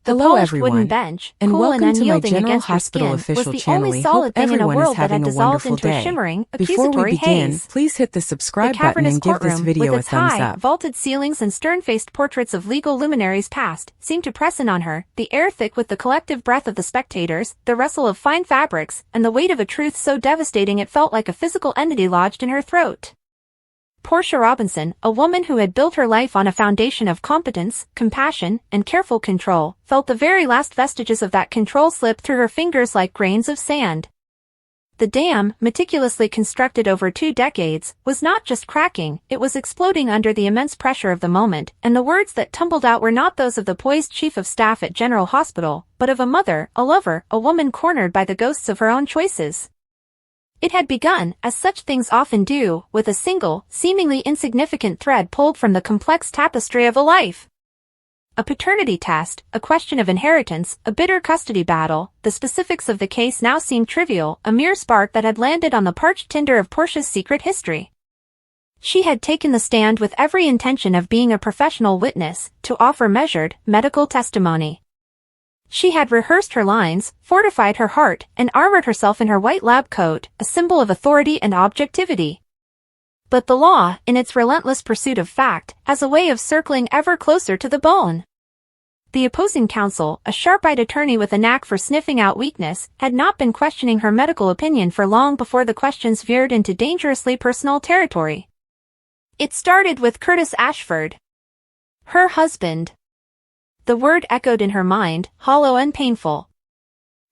The Hello polished wooden everyone, bench, and cool welcome and to my unyielding General against her Hospital skin, was official the channel. only I solid hope thing in a everyone is world that having had a dissolved wonderful into a day. shimmering, Before we accusatory begin, haze. please hit the The subscribe button cavernous and give this courtroom, video with a its thumbs high, up. vaulted ceilings and stern-faced portraits of legal luminaries past, seemed to press in on her, the air thick with the collective breath of the spectators, the rustle of fine fabrics, and the weight of a truth so devastating it felt like a physical entity lodged in her throat. Portia Robinson, a woman who had built her life on a foundation of competence, compassion, and careful control, felt the very last vestiges of that control slip through her fingers like grains of sand. The dam, meticulously constructed over 2 decades, was not just cracking, it was exploding under the immense pressure of the moment, and the words that tumbled out were not those of the poised chief of staff at General Hospital, but of a mother, a lover, a woman cornered by the ghosts of her own choices. It had begun, as such things often do, with a single, seemingly insignificant thread pulled from the complex tapestry of a life. A paternity test, a question of inheritance, a bitter custody battle, the specifics of the case now seemed trivial, a mere spark that had landed on the parched tinder of Portia's secret history. She had taken the stand with every intention of being a professional witness, to offer measured, medical testimony. She had rehearsed her lines, fortified her heart, and armored herself in her white lab coat, a symbol of authority and objectivity. But the law, in its relentless pursuit of fact, has a way of circling ever closer to the bone. The opposing counsel, a sharp-eyed attorney with a knack for sniffing out weakness, had not been questioning her medical opinion for long before the questions veered into dangerously personal territory. It started with Curtis Ashford. Her husband. The word echoed in her mind, hollow and painful.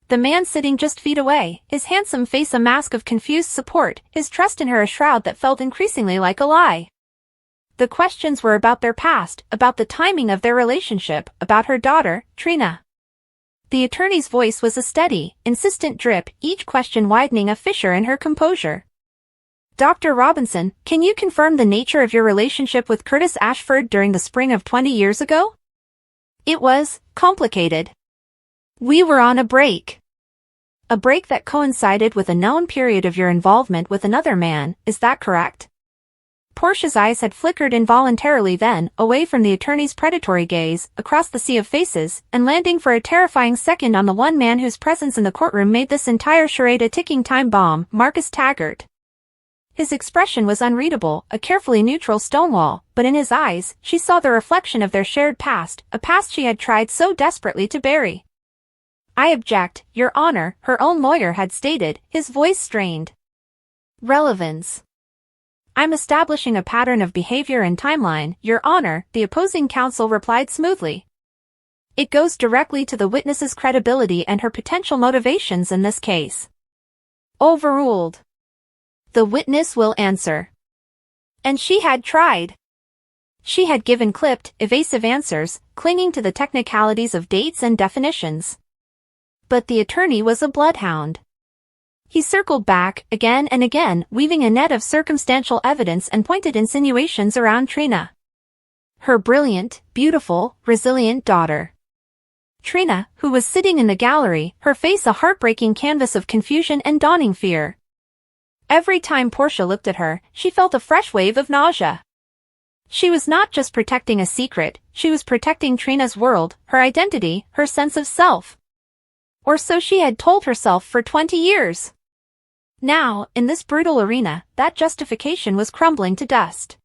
The man sitting just feet away, his handsome face a mask of confused support, his trust in her a shroud that felt increasingly like a lie. The questions were about their past, about the timing of their relationship, about her daughter, Trina. The attorney's voice was a steady, insistent drip, each question widening a fissure in her composure. Dr. Robinson, can you confirm the nature of your relationship with Curtis Ashford during the spring of 20 years ago? It was complicated. We were on a break. A break that coincided with a known period of your involvement with another man, is that correct? Portia's eyes had flickered involuntarily then, away from the attorney's predatory gaze, across the sea of faces, and landing for a terrifying second on the one man whose presence in the courtroom made this entire charade a ticking time bomb, Marcus Taggart. His expression was unreadable, a carefully neutral stonewall, but in his eyes, she saw the reflection of their shared past, a past she had tried so desperately to bury. I object, Your Honor, her own lawyer had stated, his voice strained. Relevance. I'm establishing a pattern of behavior and timeline, Your Honor, the opposing counsel replied smoothly. It goes directly to the witness's credibility and her potential motivations in this case. Overruled. The witness will answer. And she had tried. She had given clipped, evasive answers, clinging to the technicalities of dates and definitions. But the attorney was a bloodhound. He circled back, again and again, weaving a net of circumstantial evidence and pointed insinuations around Trina. Her brilliant, beautiful, resilient daughter. Trina, who was sitting in the gallery, her face a heartbreaking canvas of confusion and dawning fear. Every time Portia looked at her, she felt a fresh wave of nausea. She was not just protecting a secret, she was protecting Trina's world, her identity, her sense of self. Or so she had told herself for 20 years. Now, in this brutal arena, that justification was crumbling to dust.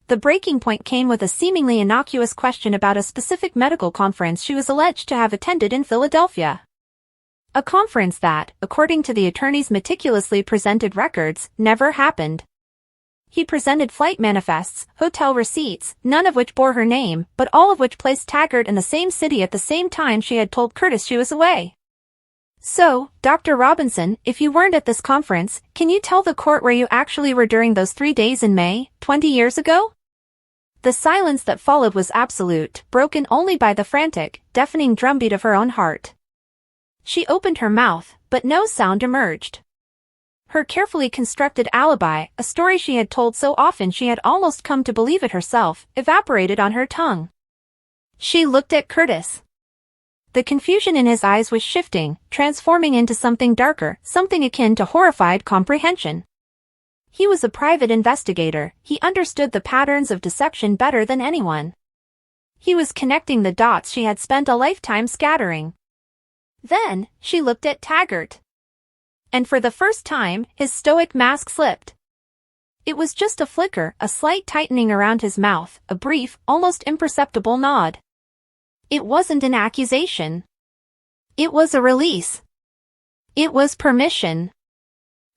The breaking point came with a seemingly innocuous question about a specific medical conference she was alleged to have attended in Philadelphia. A conference that, according to the attorney's meticulously presented records, never happened. He presented flight manifests, hotel receipts, none of which bore her name, but all of which placed Taggart in the same city at the same time she had told Curtis she was away. So, Dr. Robinson, if you weren't at this conference, can you tell the court where you actually were during those 3 days in May, 20 years ago? The silence that followed was absolute, broken only by the frantic, deafening drumbeat of her own heart. She opened her mouth, but no sound emerged. Her carefully constructed alibi, a story she had told so often she had almost come to believe it herself, evaporated on her tongue. She looked at Curtis. The confusion in his eyes was shifting, transforming into something darker, something akin to horrified comprehension. He was a private investigator, he understood the patterns of deception better than anyone. He was connecting the dots she had spent a lifetime scattering. Then, she looked at Taggart. And for the first time, his stoic mask slipped. It was just a flicker, a slight tightening around his mouth, a brief, almost imperceptible nod. It wasn't an accusation. It was a release. It was permission.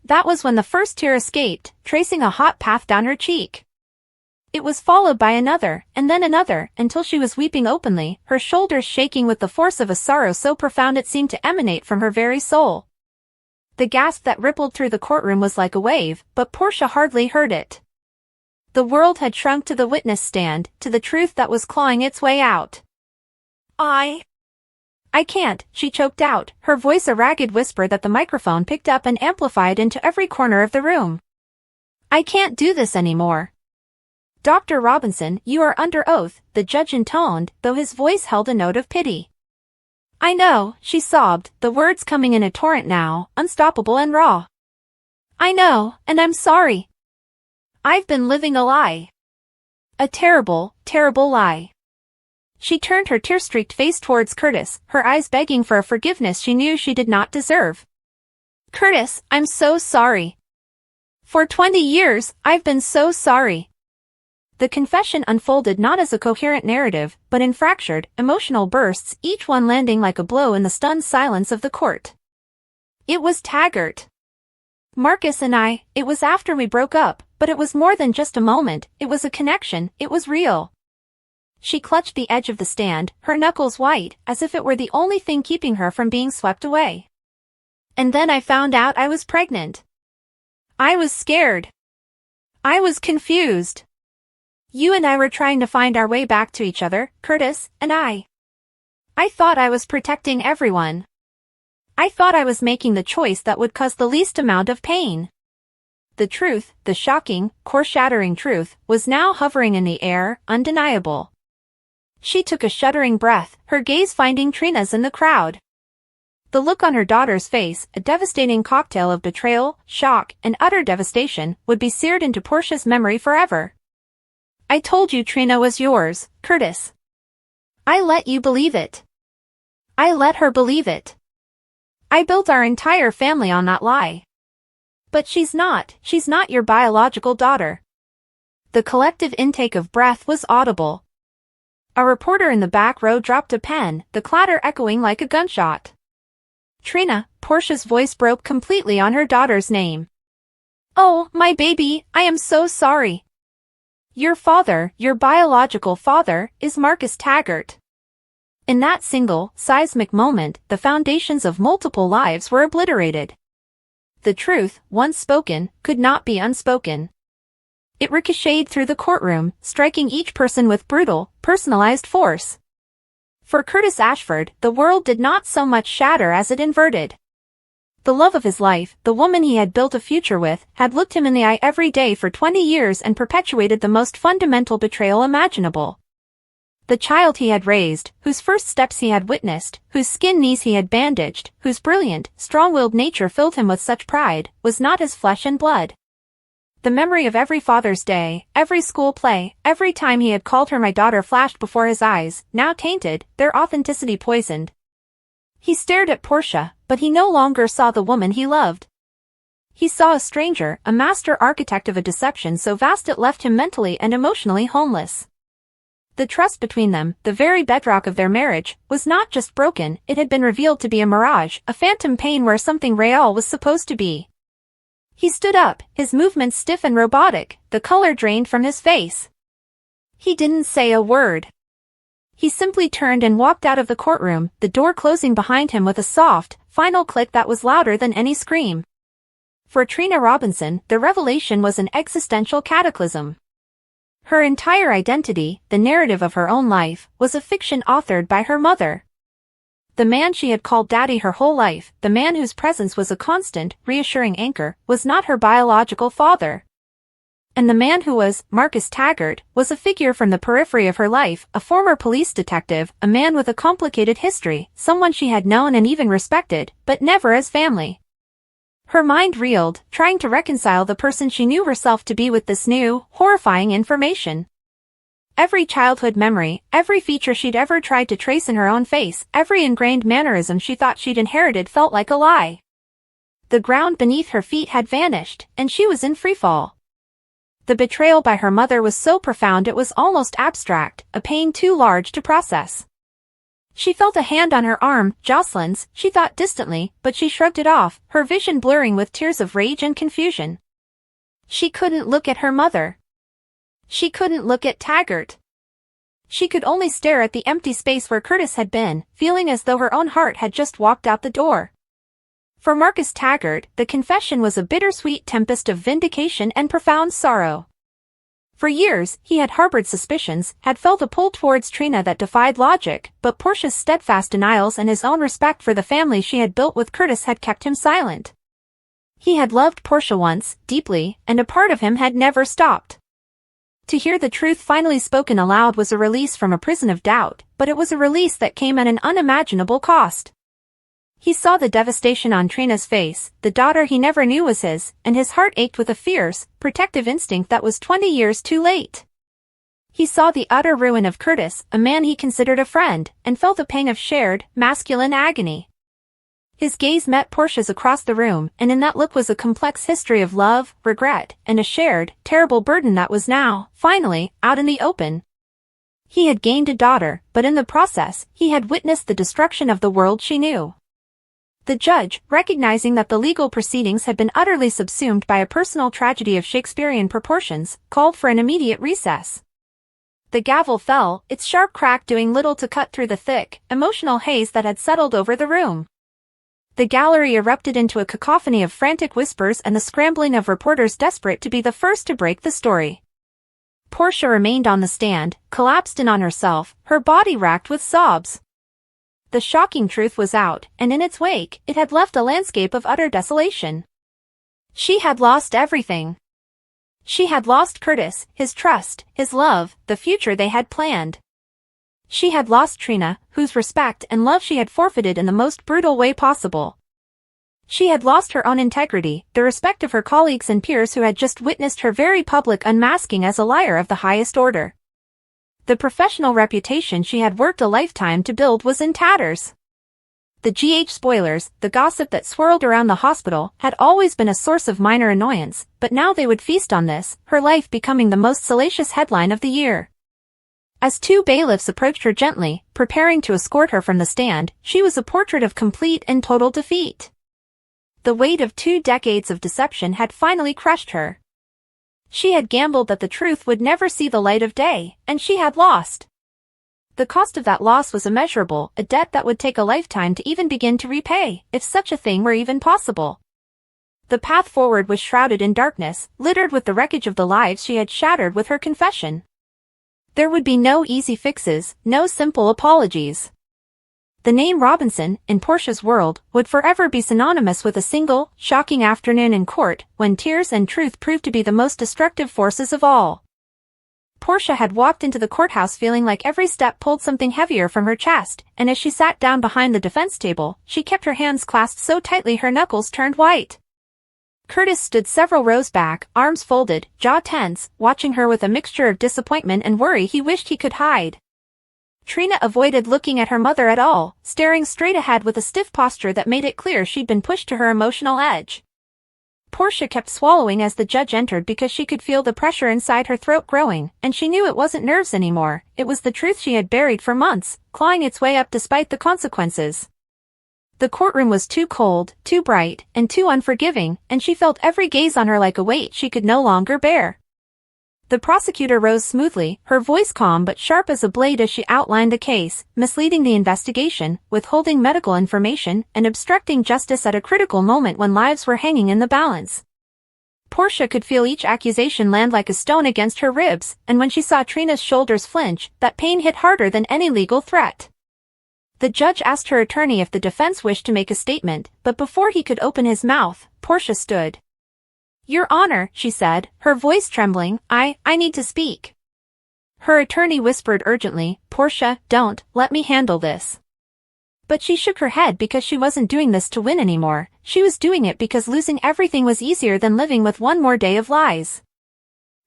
That was when the first tear escaped, tracing a hot path down her cheek. It was followed by another, and then another, until she was weeping openly, her shoulders shaking with the force of a sorrow so profound it seemed to emanate from her very soul. The gasp that rippled through the courtroom was like a wave, but Portia hardly heard it. The world had shrunk to the witness stand, to the truth that was clawing its way out. I can't, she choked out, her voice a ragged whisper that the microphone picked up and amplified into every corner of the room. I can't do this anymore. Dr. Robinson, you are under oath, the judge intoned, though his voice held a note of pity. I know, she sobbed, the words coming in a torrent now, unstoppable and raw. I know, and I'm sorry. I've been living a lie. A terrible, terrible lie. She turned her tear-streaked face towards Curtis, her eyes begging for a forgiveness she knew she did not deserve. Curtis, I'm so sorry. For 20 years, I've been so sorry. The confession unfolded not as a coherent narrative, but in fractured, emotional bursts, each one landing like a blow in the stunned silence of the court. It was Taggart. Marcus and I, it was after we broke up, but it was more than just a moment, it was a connection, it was real. She clutched the edge of the stand, her knuckles white, as if it were the only thing keeping her from being swept away. And then I found out I was pregnant. I was scared. I was confused. You and I were trying to find our way back to each other, Curtis and I. I thought I was protecting everyone. I thought I was making the choice that would cause the least amount of pain. The truth, the shocking, core-shattering truth, was now hovering in the air, undeniable. She took a shuddering breath, her gaze finding Trina's in the crowd. The look on her daughter's face, a devastating cocktail of betrayal, shock, and utter devastation, would be seared into Portia's memory forever. I told you Trina was yours, Curtis. I let you believe it. I let her believe it. I built our entire family on that lie. But she's not your biological daughter. The collective intake of breath was audible. A reporter in the back row dropped a pen, the clatter echoing like a gunshot. Trina, Portia's voice broke completely on her daughter's name. Oh, my baby, I am so sorry. Your father, your biological father, is Marcus Taggart. In that single, seismic moment, the foundations of multiple lives were obliterated. The truth, once spoken, could not be unspoken. It ricocheted through the courtroom, striking each person with brutal, personalized force. For Curtis Ashford, the world did not so much shatter as it inverted. The love of his life, the woman he had built a future with, had looked him in the eye every day for 20 years and perpetuated the most fundamental betrayal imaginable. The child he had raised, whose first steps he had witnessed, whose skin knees he had bandaged, whose brilliant, strong-willed nature filled him with such pride, was not his flesh and blood. The memory of every Father's Day, every school play, every time he had called her my daughter flashed before his eyes, now tainted, their authenticity poisoned. He stared at Portia, but he no longer saw the woman he loved. He saw a stranger, a master architect of a deception so vast it left him mentally and emotionally homeless. The trust between them, the very bedrock of their marriage, was not just broken, it had been revealed to be a mirage, a phantom pain where something real was supposed to be. He stood up, his movements stiff and robotic, the color drained from his face. He didn't say a word. He simply turned and walked out of the courtroom, the door closing behind him with a soft, final click that was louder than any scream. For Trina Robinson, the revelation was an existential cataclysm. Her entire identity, the narrative of her own life, was a fiction authored by her mother. The man she had called Daddy her whole life, the man whose presence was a constant, reassuring anchor, was not her biological father. And the man who was, Marcus Taggart, was a figure from the periphery of her life, a former police detective, a man with a complicated history, someone she had known and even respected, but never as family. Her mind reeled, trying to reconcile the person she knew herself to be with this new, horrifying information. Every childhood memory, every feature she'd ever tried to trace in her own face, every ingrained mannerism she thought she'd inherited felt like a lie. The ground beneath her feet had vanished, and she was in freefall. The betrayal by her mother was so profound it was almost abstract, a pain too large to process. She felt a hand on her arm, Jocelyn's, she thought distantly, but she shrugged it off, her vision blurring with tears of rage and confusion. She couldn't look at her mother. She couldn't look at Taggart. She could only stare at the empty space where Curtis had been, feeling as though her own heart had just walked out the door. For Marcus Taggart, the confession was a bittersweet tempest of vindication and profound sorrow. For years, he had harbored suspicions, had felt a pull towards Trina that defied logic, but Portia's steadfast denials and his own respect for the family she had built with Curtis had kept him silent. He had loved Portia once, deeply, and a part of him had never stopped. To hear the truth finally spoken aloud was a release from a prison of doubt, but it was a release that came at an unimaginable cost. He saw the devastation on Trina's face, the daughter he never knew was his, and his heart ached with a fierce, protective instinct that was 20 years too late. He saw the utter ruin of Curtis, a man he considered a friend, and felt a pang of shared, masculine agony. His gaze met Portia's across the room, and in that look was a complex history of love, regret, and a shared, terrible burden that was now, finally, out in the open. He had gained a daughter, but in the process, he had witnessed the destruction of the world she knew. The judge, recognizing that the legal proceedings had been utterly subsumed by a personal tragedy of Shakespearean proportions, called for an immediate recess. The gavel fell, its sharp crack doing little to cut through the thick, emotional haze that had settled over the room. The gallery erupted into a cacophony of frantic whispers and the scrambling of reporters desperate to be the first to break the story. Portia remained on the stand, collapsed in on herself, her body racked with sobs. The shocking truth was out, and in its wake, it had left a landscape of utter desolation. She had lost everything. She had lost Curtis, his trust, his love, the future they had planned. She had lost Trina, whose respect and love she had forfeited in the most brutal way possible. She had lost her own integrity, the respect of her colleagues and peers who had just witnessed her very public unmasking as a liar of the highest order. The professional reputation she had worked a lifetime to build was in tatters. The GH spoilers, the gossip that swirled around the hospital, had always been a source of minor annoyance, but now they would feast on this, her life becoming the most salacious headline of the year. As two bailiffs approached her gently, preparing to escort her from the stand, she was a portrait of complete and total defeat. The weight of 2 decades of deception had finally crushed her. She had gambled that the truth would never see the light of day, and she had lost. The cost of that loss was immeasurable, a debt that would take a lifetime to even begin to repay, if such a thing were even possible. The path forward was shrouded in darkness, littered with the wreckage of the lives she had shattered with her confession. There would be no easy fixes, no simple apologies. The name Robinson, in Portia's world, would forever be synonymous with a single, shocking afternoon in court, when tears and truth proved to be the most destructive forces of all. Portia had walked into the courthouse feeling like every step pulled something heavier from her chest, and as she sat down behind the defense table, she kept her hands clasped so tightly her knuckles turned white. Curtis stood several rows back, arms folded, jaw tense, watching her with a mixture of disappointment and worry he wished he could hide. Trina avoided looking at her mother at all, staring straight ahead with a stiff posture that made it clear she'd been pushed to her emotional edge. Portia kept swallowing as the judge entered because she could feel the pressure inside her throat growing, and she knew it wasn't nerves anymore, it was the truth she had buried for months, clawing its way up despite the consequences. The courtroom was too cold, too bright, and too unforgiving, and she felt every gaze on her like a weight she could no longer bear. The prosecutor rose smoothly, her voice calm but sharp as a blade as she outlined the case, misleading the investigation, withholding medical information, and obstructing justice at a critical moment when lives were hanging in the balance. Portia could feel each accusation land like a stone against her ribs, and when she saw Trina's shoulders flinch, that pain hit harder than any legal threat. The judge asked her attorney if the defense wished to make a statement, but before he could open his mouth, Portia stood. "Your Honor," she said, her voice trembling, I need to speak." Her attorney whispered urgently, "Portia, don't, let me handle this." But she shook her head because she wasn't doing this to win anymore, she was doing it because losing everything was easier than living with one more day of lies.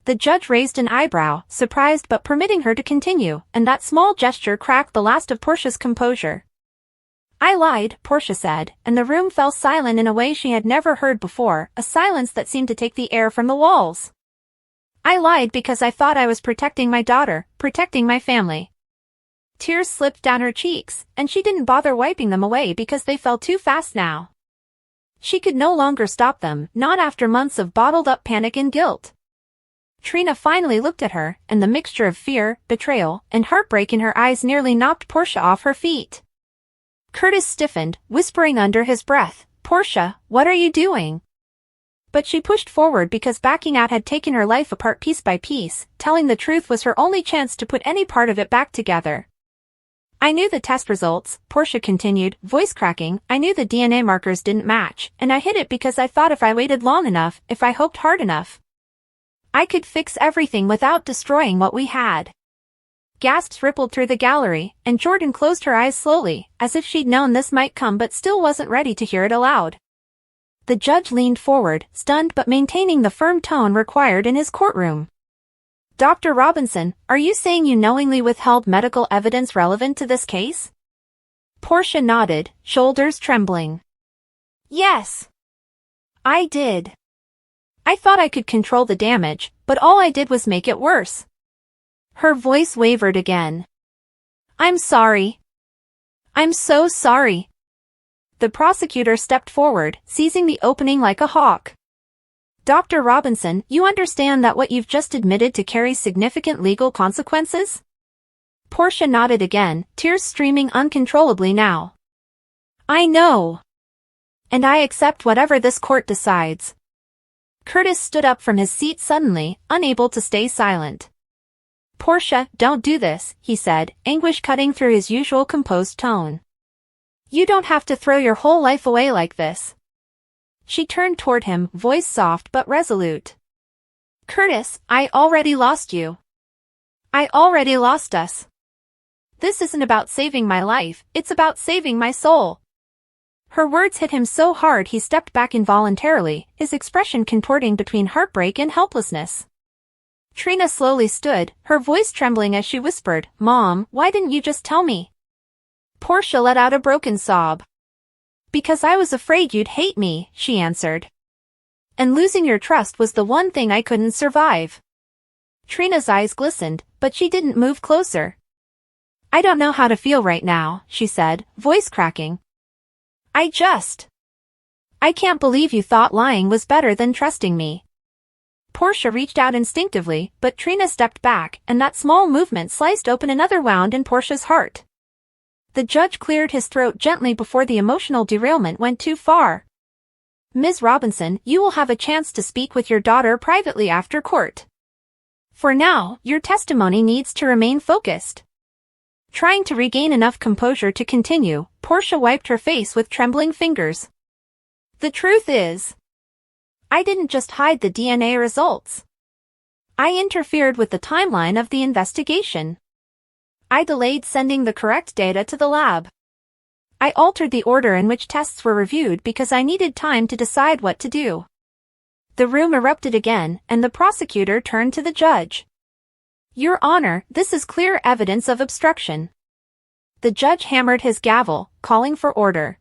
The judge raised an eyebrow, surprised but permitting her to continue, and that small gesture cracked the last of Portia's composure. "I lied," Portia said, and the room fell silent in a way she had never heard before, a silence that seemed to take the air from the walls. "I lied because I thought I was protecting my daughter, protecting my family." Tears slipped down her cheeks, and she didn't bother wiping them away because they fell too fast now. She could no longer stop them, not after months of bottled-up panic and guilt. Trina finally looked at her, and the mixture of fear, betrayal, and heartbreak in her eyes nearly knocked Portia off her feet. Curtis stiffened, whispering under his breath, "Portia, what are you doing?" But she pushed forward because backing out had taken her life apart piece by piece. Telling the truth was her only chance to put any part of it back together. "I knew the test results," Portia continued, voice cracking. "I knew the DNA markers didn't match, and I hid it because I thought if I waited long enough, if I hoped hard enough, I could fix everything without destroying what we had." Gasps rippled through the gallery, and Jordan closed her eyes slowly, as if she'd known this might come but still wasn't ready to hear it aloud. The judge leaned forward, stunned but maintaining the firm tone required in his courtroom. "Dr. Robinson, are you saying you knowingly withheld medical evidence relevant to this case?" Portia nodded, shoulders trembling. "Yes. I did. I thought I could control the damage, but all I did was make it worse." Her voice wavered again. "I'm sorry. I'm so sorry." The prosecutor stepped forward, seizing the opening like a hawk. "Dr. Robinson, you understand that what you've just admitted to carries significant legal consequences?" Portia nodded again, tears streaming uncontrollably now. "I know. And I accept whatever this court decides." Curtis stood up from his seat suddenly, unable to stay silent. "Portia, don't do this," he said, anguish cutting through his usual composed tone. "You don't have to throw your whole life away like this." She turned toward him, voice soft but resolute. "Curtis, I already lost you. I already lost us. This isn't about saving my life, it's about saving my soul." Her words hit him so hard he stepped back involuntarily, his expression contorting between heartbreak and helplessness. Trina slowly stood, her voice trembling as she whispered, "Mom, why didn't you just tell me?" Portia let out a broken sob. "Because I was afraid you'd hate me," she answered. "And losing your trust was the one thing I couldn't survive." Trina's eyes glistened, but she didn't move closer. "I don't know how to feel right now," she said, voice cracking. I can't believe you thought lying was better than trusting me." Portia reached out instinctively, but Trina stepped back, and that small movement sliced open another wound in Portia's heart. The judge cleared his throat gently before the emotional derailment went too far. "Ms. Robinson, you will have a chance to speak with your daughter privately after court. For now, your testimony needs to remain focused." Trying to regain enough composure to continue, Portia wiped her face with trembling fingers. "The truth is, I didn't just hide the DNA results. I interfered with the timeline of the investigation. I delayed sending the correct data to the lab. I altered the order in which tests were reviewed because I needed time to decide what to do." The room erupted again, and the prosecutor turned to the judge. "Your Honor, this is clear evidence of obstruction." The judge hammered his gavel, calling for order.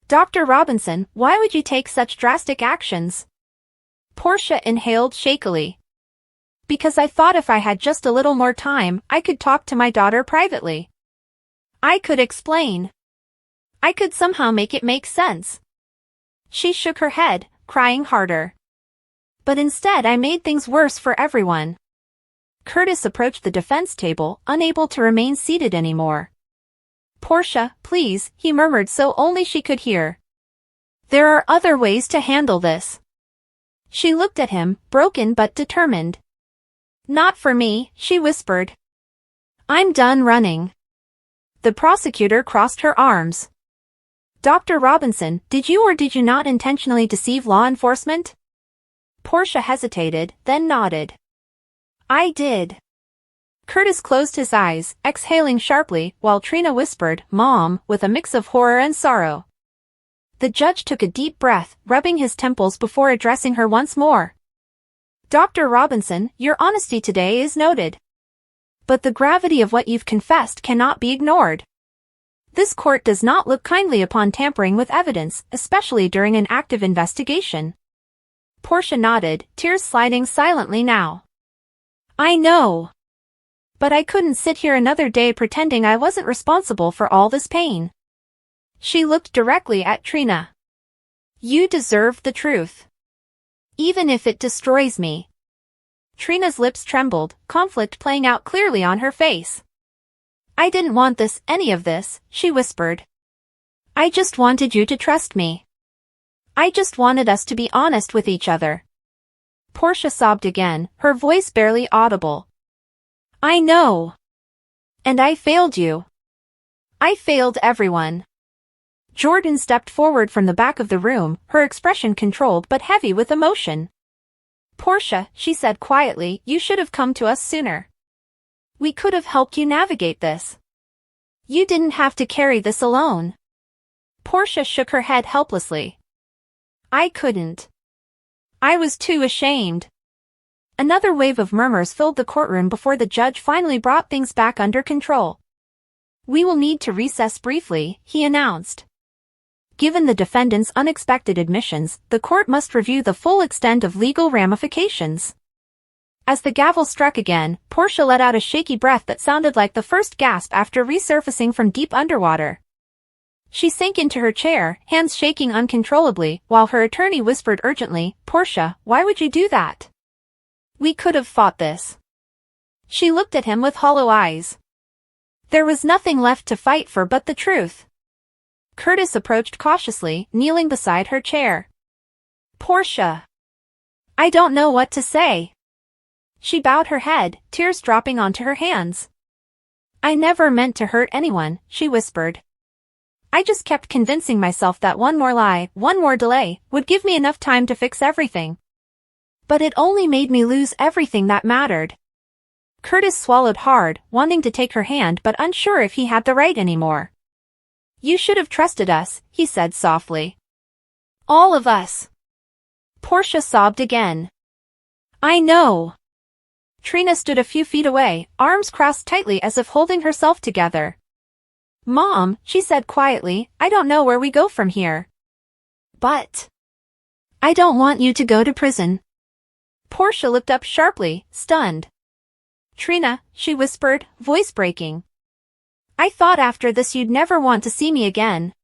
"Dr. Robinson, why would you take such drastic actions?" Portia inhaled shakily. "Because I thought if I had just a little more time, I could talk to my daughter privately. I could explain. I could somehow make it make sense." She shook her head, crying harder. "But instead I made things worse for everyone." Curtis approached the defense table, unable to remain seated anymore. "Portia, please," he murmured so only she could hear. "There are other ways to handle this." She looked at him, broken but determined. "Not for me," she whispered. "I'm done running." The prosecutor crossed her arms. "Dr. Robinson, did you or did you not intentionally deceive law enforcement?" Portia hesitated, then nodded. "I did." Curtis closed his eyes, exhaling sharply, while Trina whispered, "Mom," with a mix of horror and sorrow. The judge took a deep breath, rubbing his temples before addressing her once more. Dr. Robinson, your honesty today is noted. But the gravity of what you've confessed cannot be ignored. This court does not look kindly upon tampering with evidence, especially during an active investigation. Portia nodded, tears sliding silently now. I know. But I couldn't sit here another day pretending I wasn't responsible for all this pain. She looked directly at Trina. You deserve the truth. Even if it destroys me. Trina's lips trembled, conflict playing out clearly on her face. I didn't want any of this, she whispered. I just wanted you to trust me. I just wanted us to be honest with each other. Portia sobbed again, her voice barely audible. I know. And I failed you. I failed everyone. Jordan stepped forward from the back of the room, her expression controlled but heavy with emotion. Portia, she said quietly, you should have come to us sooner. We could have helped you navigate this. You didn't have to carry this alone. Portia shook her head helplessly. I couldn't. I was too ashamed. Another wave of murmurs filled the courtroom before the judge finally brought things back under control. We will need to recess briefly, he announced. Given the defendant's unexpected admissions, the court must review the full extent of legal ramifications. As the gavel struck again, Portia let out a shaky breath that sounded like the first gasp after resurfacing from deep underwater. She sank into her chair, hands shaking uncontrollably, while her attorney whispered urgently, Portia, why would you do that? We could have fought this. She looked at him with hollow eyes. There was nothing left to fight for but the truth. Curtis approached cautiously, kneeling beside her chair. Portia. I don't know what to say. She bowed her head, tears dropping onto her hands. I never meant to hurt anyone, she whispered. I just kept convincing myself that one more lie, one more delay, would give me enough time to fix everything. But it only made me lose everything that mattered. Curtis swallowed hard, wanting to take her hand but unsure if he had the right anymore. You should have trusted us, he said softly. All of us. Portia sobbed again. I know. Trina stood a few feet away, arms crossed tightly as if holding herself together. Mom, she said quietly, I don't know where we go from here. But I don't want you to go to prison. Portia looked up sharply, stunned. Trina, she whispered, voice breaking. I thought after this you'd never want to see me again.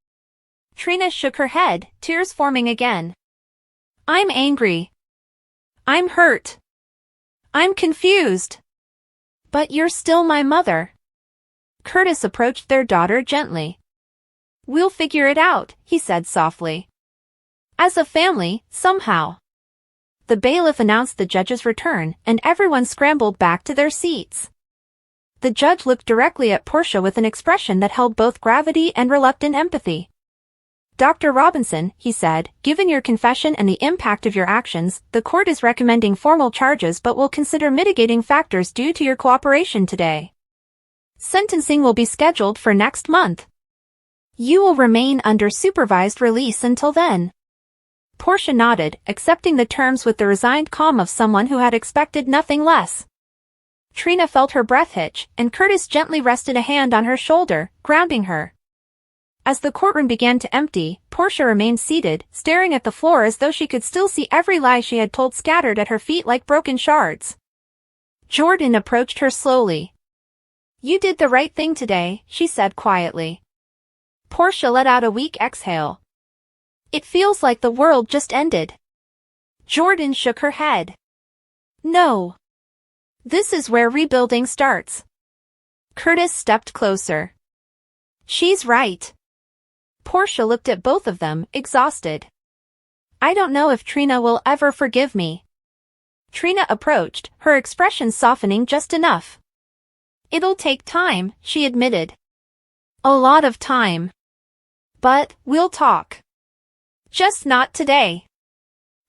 Trina shook her head, tears forming again. I'm angry. I'm hurt. I'm confused. But you're still my mother. Curtis approached their daughter gently. We'll figure it out, he said softly. As a family, somehow. The bailiff announced the judge's return, and everyone scrambled back to their seats. The judge looked directly at Portia with an expression that held both gravity and reluctant empathy. Dr. Robinson, he said, given your confession and the impact of your actions, the court is recommending formal charges but will consider mitigating factors due to your cooperation today. Sentencing will be scheduled for next month. You will remain under supervised release until then. Portia nodded, accepting the terms with the resigned calm of someone who had expected nothing less. Trina felt her breath hitch, and Curtis gently rested a hand on her shoulder, grounding her. As the courtroom began to empty, Portia remained seated, staring at the floor as though she could still see every lie she had told scattered at her feet like broken shards. Jordan approached her slowly. You did the right thing today, she said quietly. Portia let out a weak exhale. It feels like the world just ended. Jordan shook her head. No. This is where rebuilding starts. Curtis stepped closer. She's right. Portia looked at both of them, exhausted. I don't know if Trina will ever forgive me. Trina approached, her expression softening just enough. It'll take time, she admitted. A lot of time. But we'll talk. Just not today.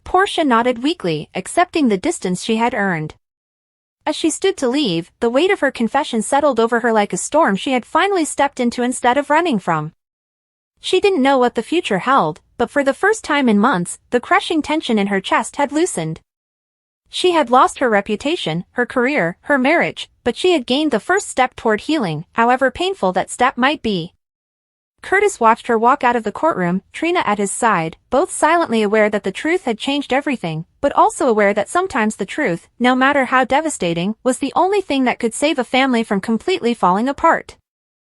Portia nodded weakly, accepting the distance she had earned. As she stood to leave, the weight of her confession settled over her like a storm she had finally stepped into instead of running from. She didn't know what the future held, but for the first time in months, the crushing tension in her chest had loosened. She had lost her reputation, her career, her marriage, but she had gained the first step toward healing, however painful that step might be. Curtis watched her walk out of the courtroom, Trina at his side, both silently aware that the truth had changed everything, but also aware that sometimes the truth, no matter how devastating, was the only thing that could save a family from completely falling apart.